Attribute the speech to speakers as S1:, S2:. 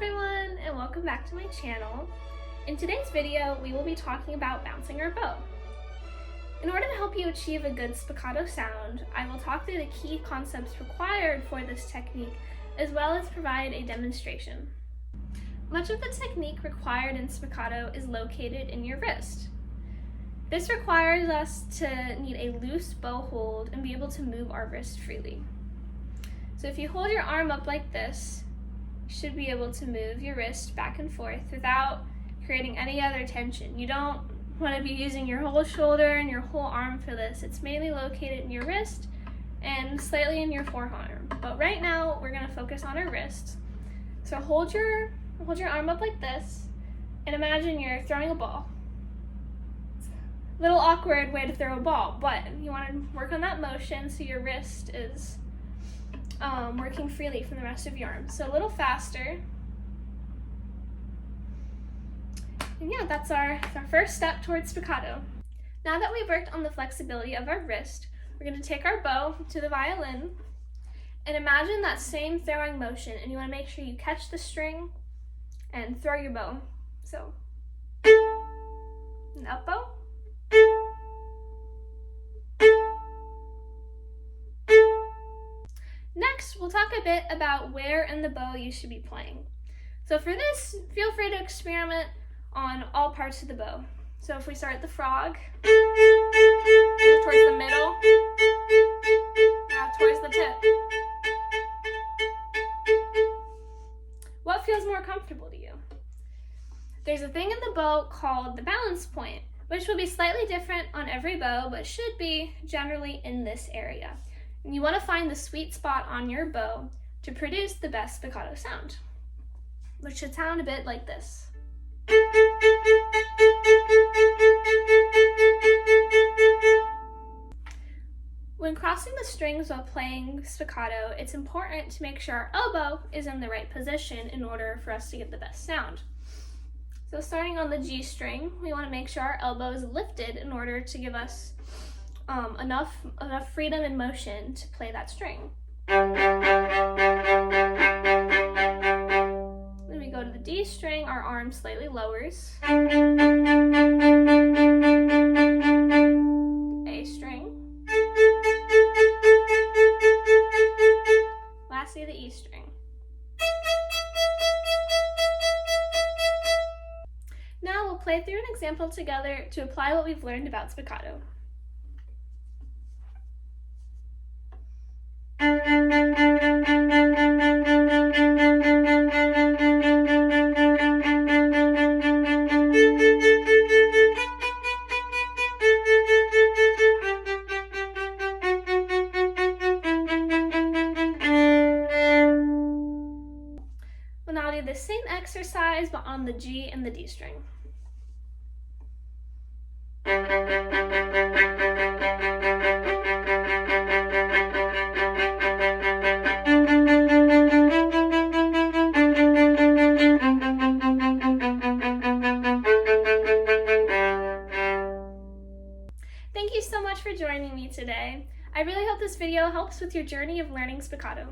S1: everyone, and welcome back to my channel. In today's video, we will be talking about bouncing our bow. In order to help you achieve a good spiccato sound, I will talk through the key concepts required for this technique, as well as provide a demonstration. Much of the technique required in spiccato is located in your wrist. This requires us to need a loose bow hold and be able to move our wrist freely. So if you hold your arm up like this, you should be able to move your wrist back and forth without creating any other tension. You don't want to be using your whole shoulder and your whole arm for this. It's mainly located in your wrist and slightly in your forearm. But right now, we're going to focus on our wrist. So hold your arm up like this and imagine you're throwing a ball. A little awkward way to throw a ball, but you want to work on that motion so your wrist is working freely from the rest of your arm. So a little faster. And yeah, that's our first step towards spiccato. Now that we've worked on the flexibility of our wrist, we're going to take our bow to the violin and imagine that same throwing motion, and you want to make sure you catch the string and throw your bow. So, an up bow. Next, we'll talk a bit about where in the bow you should be playing. So for this, feel free to experiment on all parts of the bow. So if we start at the frog, move towards the middle, now towards the tip. What feels more comfortable to you? There's a thing in the bow called the balance point, which will be slightly different on every bow, but should be generally in this area. And you want to find the sweet spot on your bow to produce the best spiccato sound, which should sound a bit like this. When crossing the strings while playing spiccato, it's important to make sure our elbow is in the right position in order for us to get the best sound. So starting on the G string, we want to make sure our elbow is lifted in order to give us enough freedom and motion to play that string. Then we go to the D string, our arm slightly lowers. A string. Lastly, the E string. Now we'll play through an example together to apply what we've learned about spiccato. We'll now do the same exercise, but on the G and the D string. Thank you so much for joining me today. I really hope this video helps with your journey of learning spiccato.